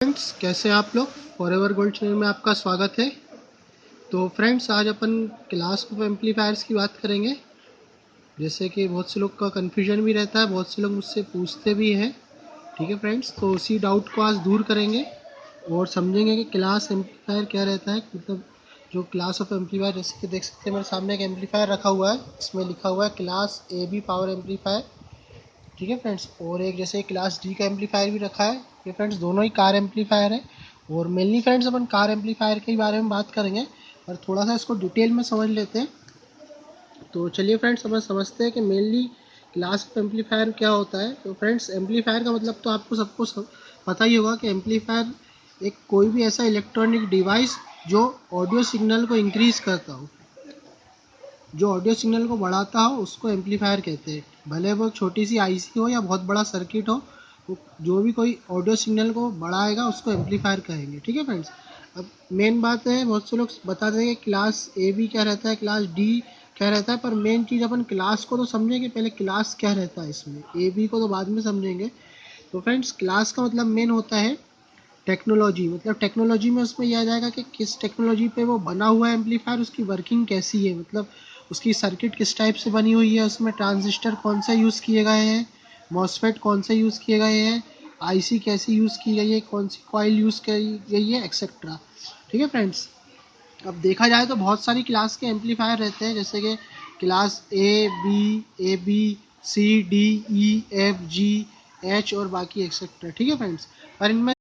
Friends, कैसे हैं आप लोग। फॉरएवर गोल्ड चैनल में आपका स्वागत है। तो फ्रेंड्स, आज अपन क्लास ऑफ एम्पलीफायर्स की बात करेंगे। जैसे कि बहुत से लोग का कन्फ्यूजन भी रहता है, बहुत से लोग मुझसे पूछते भी हैं। ठीक है फ्रेंड्स, तो उसी डाउट को आज दूर करेंगे और समझेंगे कि क्लास एम्पलीफायर क्या रहता है। मतलब जो क्लास ऑफ एम्पलीफायर, जैसे कि देख सकते हैं मेरे सामने एक एम्पलीफायर रखा हुआ है, इसमें लिखा हुआ है class A B power amplifier. ठीक है फ्रेंड्स, और एक जैसे क्लास डी का एम्पलीफायर भी रखा है। ये फ्रेंड्स दोनों ही कार एम्पलीफायर है और मेनली फ्रेंड्स अपन कार एम्पलीफायर के बारे में बात करेंगे, और थोड़ा सा इसको डिटेल में समझ लेते हैं। तो चलिए फ्रेंड्स, अपन समझते हैं कि मेनली क्लास ऑफ एम्पलीफायर क्या होता है। तो फ्रेंड्स, एम्पलीफायर का मतलब तो आपको सबको पता ही होगा कि एम्पलीफायर एक कोई भी ऐसा इलेक्ट्रॉनिक डिवाइस जो ऑडियो सिग्नल को इंक्रीज करता हो, जो ऑडियो सिग्नल को बढ़ाता हो, उसको एम्पलीफायर कहते हैं। भले वो छोटी सी आईसी हो या बहुत बड़ा सर्किट हो, जो भी कोई ऑडियो सिग्नल को बढ़ाएगा उसको एम्पलीफायर कहेंगे। ठीक है फ्रेंड्स, अब मेन बात है, बहुत से लोग बताते हैं कि क्लास ए बी क्या रहता है, क्लास डी क्या रहता है, पर मेन चीज़ अपन क्लास को तो समझेंगे पहले, क्लास क्या रहता है इसमें, ए बी को तो बाद में समझेंगे। तो फ्रेंड्स, क्लास का मतलब मेन होता है टेक्नोलॉजी। मतलब टेक्नोलॉजी में उसमें यह आ जाएगा कि किस टेक्नोलॉजी पे वो बना हुआ है एम्पलीफायर, उसकी वर्किंग कैसी है, मतलब उसकी सर्किट किस टाइप से बनी हुई है, उसमें ट्रांजिस्टर कौन से यूज़ किए गए हैं, मॉसफेट कौन से यूज़ किए गए हैं, आईसी कैसी यूज़ की गई है, कौन सी कॉइल यूज़ की गई है, एक्सेट्रा। ठीक है फ्रेंड्स, अब देखा जाए तो बहुत सारी क्लास के एम्पलीफायर रहते हैं, जैसे कि class A B C D E F G H और बाकी एक्सेट्रा। ठीक है फ्रेंड्स, और इनमें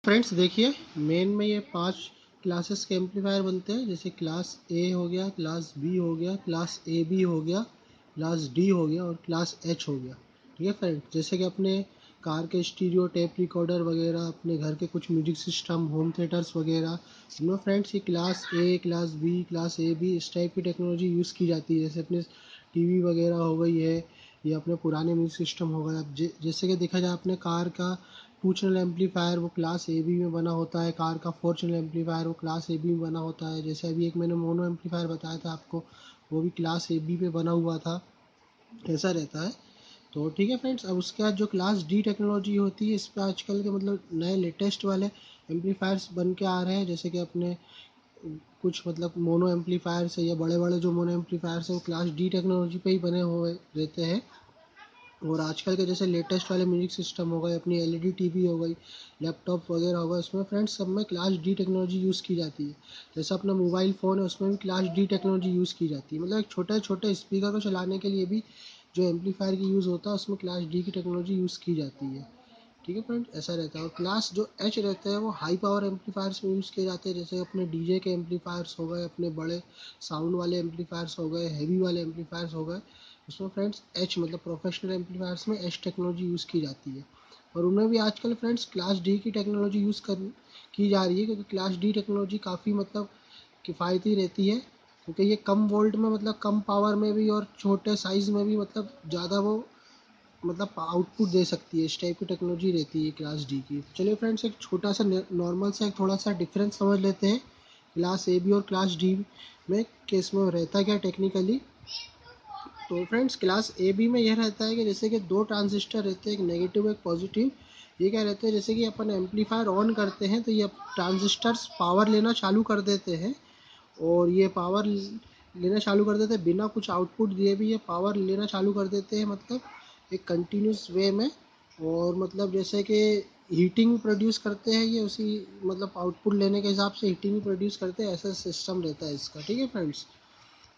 फ्रेंड्स देखिए, मेन में ये 5 क्लासेस के एम्पलीफायर बनते हैं। जैसे क्लास ए हो गया, क्लास बी हो गया, क्लास ए बी हो गया, क्लास डी हो गया और क्लास एच हो गया। ठीक है फ्रेंड्स, जैसे कि अपने कार के स्टीरियो टेप रिकॉर्डर वगैरह, अपने घर के कुछ म्यूजिक सिस्टम, होम थिएटर्स वगैरह, इनमें फ्रेंड्स ये class A, class B, class A B इस टाइप की टेक्नोलॉजी यूज़ की जाती है। जैसे अपने टीवी वगैरह हो गई है, या अपने पुराने म्यूजिक सिस्टम हो गया। जैसे कि देखा जाए अपने कार का 2 चैनल एम्पलीफायर वो क्लास ए बी में बना होता है, कार का 4 चैनल एम्पलीफायर वो क्लास ए बी में बना होता है। जैसे अभी एक मैंने मोनो एम्पलीफायर बताया था आपको, वो भी क्लास ए बी में बना हुआ था। ऐसा रहता है। तो ठीक है फ्रेंड्स, अब उसके बाद जो क्लास डी टेक्नोलॉजी होती है, इस पर आजकल के मतलब नए लेटेस्ट वाले एम्पलीफायर्स बन के आ रहे हैं। जैसे कि अपने कुछ मतलब मोनो एम्पलीफायर्स है, या बड़े बड़े जो मोनो एम्पलीफायर्स हैं वो क्लास डी टेक्नोलॉजी पे ही बने हुए रहते हैं। और आजकल के जैसे लेटेस्ट वाले म्यूजिक सिस्टम हो गए, अपनी एलईडी टीवी हो गई, लैपटॉप वगैरह हो गए, उसमें फ्रेंड्स सब में क्लास डी टेक्नोलॉजी यूज़ की जाती है। जैसे अपना मोबाइल फ़ोन है, उसमें भी क्लास डी टेक्नोलॉजी यूज़ की जाती है। मतलब एक छोटे छोटे स्पीकर को चलाने के लिए भी जो एम्पलीफायर की यूज़ होता है, उसमें क्लास डी की टेक्नोलॉजी यूज़ की जाती है। ठीक है फ्रेंड, ऐसा रहता है। और क्लास जो एच रहते हैं वो हाई पावर एम्पलीफायर्स में यूज़ किए जाते हैं। जैसे अपने डीजे के एम्पलीफायर्स हो गए, अपने बड़े साउंड वाले एम्पलीफायर्स हो गए, हैवी वाले एम्पलीफायर्स हो गए, उसमें फ्रेंड्स एच मतलब प्रोफेशनल एम्पलीफायर्स में एच टेक्नोलॉजी यूज़ की जाती है। और उनमें भी आजकल फ्रेंड्स क्लास डी की टेक्नोलॉजी यूज़ कर की जा रही है, क्योंकि क्लास डी टेक्नोलॉजी काफ़ी मतलब किफ़ायती रहती है, क्योंकि ये कम वोल्ट में मतलब कम पावर में भी और छोटे साइज़ में भी मतलब ज़्यादा वो मतलब आउटपुट दे सकती है। इस टाइप की टेक्नोलॉजी रहती है क्लास डी की। चलिए फ्रेंड्स, एक छोटा सा नॉर्मल सा एक थोड़ा सा डिफरेंस समझ लेते हैं क्लास ए बी और क्लास डी में, केस में रहता क्या टेक्निकली। तो फ्रेंड्स, क्लास ए बी में यह रहता है कि जैसे कि 2 ट्रांजिस्टर रहते हैं, एक नेगेटिव एक पॉजिटिव। ये क्या रहते हैं, जैसे कि अपन एम्पलीफायर ऑन करते हैं तो ये ट्रांजिस्टर्स पावर लेना चालू कर देते हैं, और ये पावर लेना चालू कर देते हैं बिना कुछ आउटपुट दिए भी, ये पावर लेना चालू कर देते हैं, मतलब एक कंटिन्यूस वे में। और मतलब जैसे कि हीटिंग प्रोड्यूस करते हैं ये, उसी मतलब आउटपुट लेने के हिसाब से हीटिंग प्रोड्यूस करते हैं, ऐसा सिस्टम रहता है इसका। ठीक है फ्रेंड्स,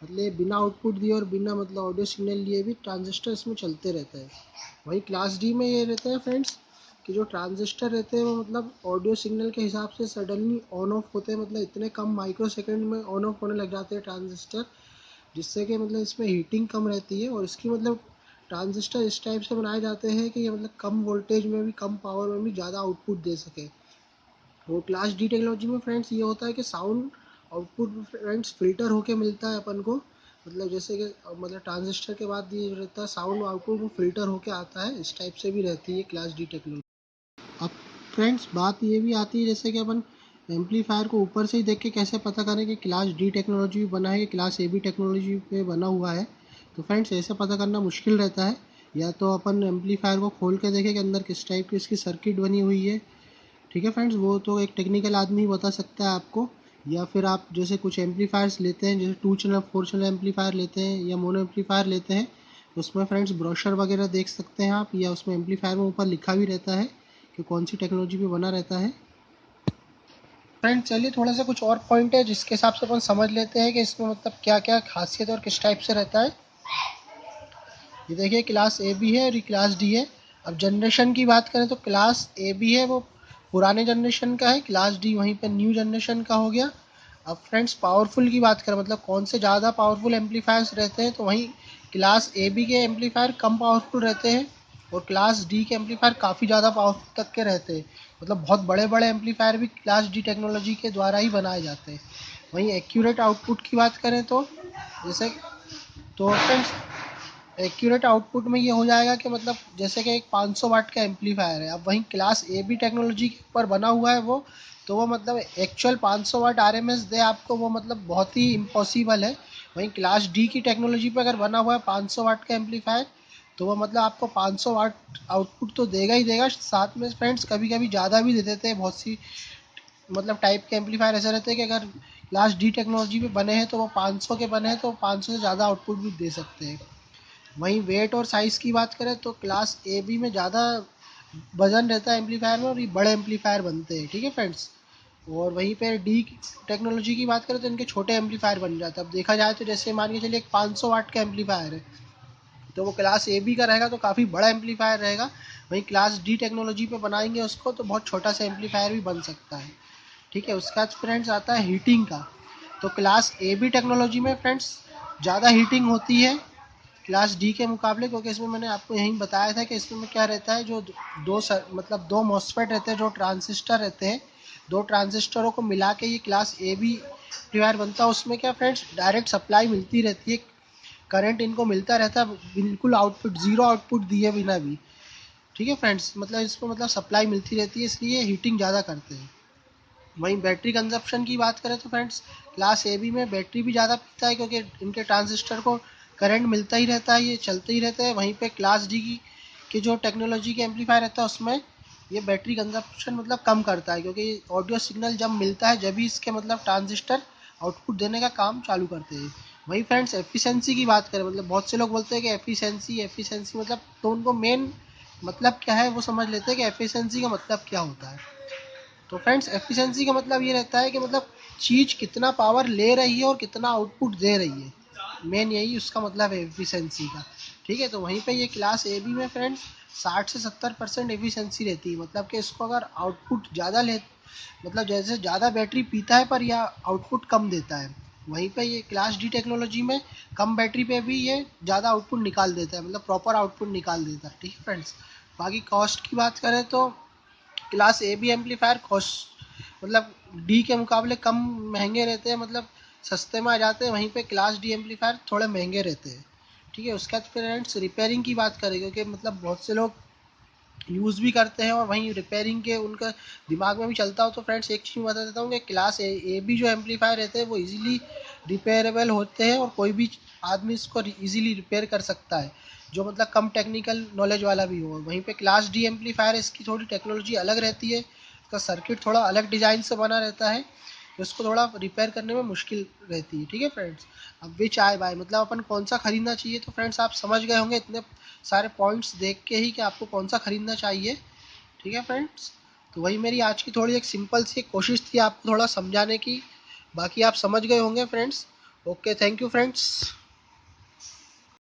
मतलब ये बिना आउटपुट दिए और बिना मतलब ऑडियो सिग्नल लिए भी ट्रांजिस्टर इसमें चलते रहता है। वही क्लास डी में ये रहता है फ्रेंड्स, कि जो ट्रांजिस्टर रहते हैं वो मतलब ऑडियो सिग्नल के हिसाब से सडनली ऑन ऑफ होते हैं, मतलब इतने कम माइक्रो सेकेंड में ऑन ऑफ होने लग जाते हैं ट्रांजिस्टर, जिससे कि मतलब इसमें हीटिंग कम रहती है। और इसकी मतलब ट्रांजिस्टर इस टाइप से बनाए जाते हैं कि ये मतलब कम वोल्टेज में भी कम पावर में भी ज़्यादा आउटपुट दे सके। वो क्लास डी टेक्नोलॉजी में फ्रेंड्स ये होता है कि साउंड आउटपुट फ्रेंड्स फिल्टर होके मिलता है अपन को, मतलब जैसे कि मतलब ट्रांजिस्टर के बाद ये रहता है साउंड आउटपुट वो फिल्टर होके आता है, इस टाइप से भी रहती है क्लास डी टेक्नोलॉजी। अब फ्रेंड्स, बात ये भी आती है जैसे कि अपन एम्पलीफायर को ऊपर से ही देख के कैसे पता करें कि क्लास डी टेक्नोलॉजी बना है कि क्लास ए बी टेक्नोलॉजी पे बना हुआ है। तो फ्रेंड्स, ऐसे पता करना मुश्किल रहता है। या तो अपन एम्पलीफायर को खोल के देखें कि अंदर किस टाइप की इसकी सर्किट बनी हुई है, ठीक है फ्रेंड्स, वो तो एक टेक्निकल आदमी बता सकता है आपको, या फिर आप जैसे कुछ एम्पलीफायर्स लेते हैं, जैसे 2 चैनल 4 चैनल एम्पलीफायर लेते हैं या मोनो एम्पलीफायर लेते हैं, उसमें फ्रेंड्स ब्रोशर वगैरह देख सकते हैं आप, या उसमें एम्पलीफायर में ऊपर लिखा भी रहता है कि कौन सी टेक्नोलॉजी पे बना रहता है। फ्रेंड्स चलिए थोड़ा सा कुछ और पॉइंट है जिसके हिसाब से अपन समझ लेते हैं कि इसमें मतलब क्या क्या खासियत और किस टाइप से रहता है। ये देखिए क्लास ए बी है और ये क्लास डी है। अब जनरेशन की बात करें तो क्लास ए बी है वो पुराने जनरेशन का है, क्लास डी वहीं पे न्यू जनरेशन का हो गया। अब फ्रेंड्स पावरफुल की बात करें, मतलब कौन से ज़्यादा पावरफुल एम्पलीफायर्स रहते हैं, तो वहीं क्लास ए बी के एम्पलीफायर कम पावरफुल रहते हैं और क्लास डी के एम्पलीफायर काफ़ी ज़्यादा पावरफुल तक के रहते हैं। मतलब बहुत बड़े बड़े एम्पलीफायर भी क्लास डी टेक्नोलॉजी के द्वारा ही बनाए जाते हैं। वहीं एक्यूरेट आउटपुट की बात करें तो जैसे, तो फ्रेंड्स एक्यूरेट आउटपुट में ये हो जाएगा कि मतलब जैसे कि एक 500 वाट का एम्पलीफायर है, अब वहीं क्लास ए बी टेक्नोलॉजी के ऊपर बना हुआ है वो, तो वो मतलब एक्चुअल 500 वाट आरएमएस दे आपको, वो मतलब बहुत ही इम्पॉसिबल है। वहीं क्लास डी की टेक्नोलॉजी पे अगर बना हुआ है 500 वाट का एम्पलीफायर, तो वो मतलब आपको 500 वाट आउटपुट तो देगा ही देगा, साथ में फ्रेंड्स कभी कभी ज़्यादा भी दे देते हैं। बहुत सी मतलब टाइप के एम्पलीफायर ऐसे रहते हैं कि अगर क्लास डी टेक्नोलॉजी पे बने हैं तो वो 500 के बने हैं तो 500 से ज़्यादा आउटपुट भी दे सकते हैं। वहीं वेट और साइज़ की बात करें तो क्लास ए बी में ज़्यादा वजन रहता है एम्पलीफायर में और ये बड़े एम्पलीफायर बनते हैं, ठीक है फ्रेंड्स। और वहीं पे डी टेक्नोलॉजी की बात करें तो इनके छोटे एम्पलीफायर बन जाते हैं। अब देखा जाए तो जैसे मान के चलिए एक 500 वाट का एम्पलीफायर है, तो वो क्लास ए बी का रहेगा तो काफ़ी बड़ा एम्पलीफायर रहेगा। वहीं क्लास डी टेक्नोलॉजी पे बनाएंगे उसको तो बहुत छोटा सा एम्पलीफायर भी बन सकता है, ठीक है। उसके बाद फ्रेंड्स आता है हीटिंग का, तो क्लास ए बी टेक्नोलॉजी में फ्रेंड्स ज़्यादा हीटिंग होती है क्लास डी के मुकाबले, क्योंकि इसमें मैंने आपको यहीं बताया था कि इसमें क्या रहता है, जो मतलब दो मॉसफेट रहते हैं, जो ट्रांजिस्टर रहते हैं, दो ट्रांजिस्टरों को मिला के ये क्लास ए बी एम्पलीफायर बनता है। उसमें क्या फ्रेंड्स डायरेक्ट सप्लाई मिलती रहती है, करंट इनको मिलता रहता है, बिल्कुल आउटपुट ज़ीरो आउटपुट दिए बिना भी, ठीक है फ्रेंड्स। मतलब इसको मतलब सप्लाई मिलती रहती है, इसलिए हीटिंग ज़्यादा करते हैं। वहीं बैटरी कंजप्शन की बात करें तो फ्रेंड्स क्लास ए बी में बैटरी भी ज़्यादा पीता है, क्योंकि इनके ट्रांजिस्टर को करंट मिलता ही रहता है, ये चलते ही रहते हैं। वहीं पे क्लास डी की जो टेक्नोलॉजी के एम्पलीफायर रहता है उसमें ये बैटरी कंजप्शन मतलब कम करता है, क्योंकि ऑडियो सिग्नल जब मिलता है जब भी इसके मतलब ट्रांजिस्टर आउटपुट देने का काम चालू करते हैं। वहीं फ्रेंड्स एफिशिएंसी की बात करें, मतलब बहुत से लोग बोलते हैं कि एफिशिएंसी मतलब, तो उनको मेन मतलब क्या है वो समझ लेते हैं कि एफिशिएंसी का मतलब क्या होता है। तो फ्रेंड्स एफिशिएंसी का मतलब ये रहता है कि मतलब चीज़ कितना पावर ले रही है और कितना आउटपुट दे रही है, मेन यही उसका मतलब है एफिशिएंसी का, ठीक है। तो वहीं पे ये क्लास ए बी में फ्रेंड्स 60 से 70% एफिशिएंसी रहती है, मतलब कि इसको अगर आउटपुट ज़्यादा ले, मतलब जैसे ज़्यादा बैटरी पीता है पर यह आउटपुट कम देता है। वहीं पे ये क्लास डी टेक्नोलॉजी में कम बैटरी पे भी ये ज़्यादा आउटपुट निकाल देता है, मतलब प्रॉपर आउटपुट निकाल देता है, ठीक है फ्रेंड्स। बाकी कॉस्ट की बात करें तो class A B amplifier cost मतलब डी के मुकाबले कम महंगे रहते हैं, मतलब सस्ते में आ जाते हैं। वहीं पे क्लास डी एम्पलीफायर थोड़े महंगे रहते हैं, ठीक है। उसके बाद फ्रेंड्स रिपेयरिंग की बात करें, क्योंकि मतलब बहुत से लोग यूज़ भी करते हैं और वहीं रिपेयरिंग के उनका दिमाग में भी चलता हो, तो फ्रेंड्स एक चीज़ बता देता हूँ कि क्लास ए बी जो एम्पलीफायर रहते हैं वो इजीली रिपेयरेबल होते हैं और कोई भी आदमी इसको इजीली रिपेयर कर सकता है, जो मतलब कम टेक्निकल नॉलेज वाला भी हो। वहीं पे क्लास डी एम्पलीफायर इसकी थोड़ी टेक्नोलॉजी अलग रहती है, इसका सर्किट थोड़ा अलग डिज़ाइन से बना रहता है, तो इसको थोड़ा रिपेयर करने में मुश्किल रहती है, ठीक है फ्रेंड्स। अब विच आए बाय मतलब अपन कौन सा खरीदना चाहिए, तो फ्रेंड्स आप समझ गए होंगे इतने सारे पॉइंट्स देख के ही कि आपको कौन सा खरीदना चाहिए, ठीक है फ्रेंड्स। तो वही मेरी आज की थोड़ी एक सिंपल सी कोशिश थी आपको थोड़ा समझाने की, बाकी आप समझ गए होंगे friends. Okay, thank you friends.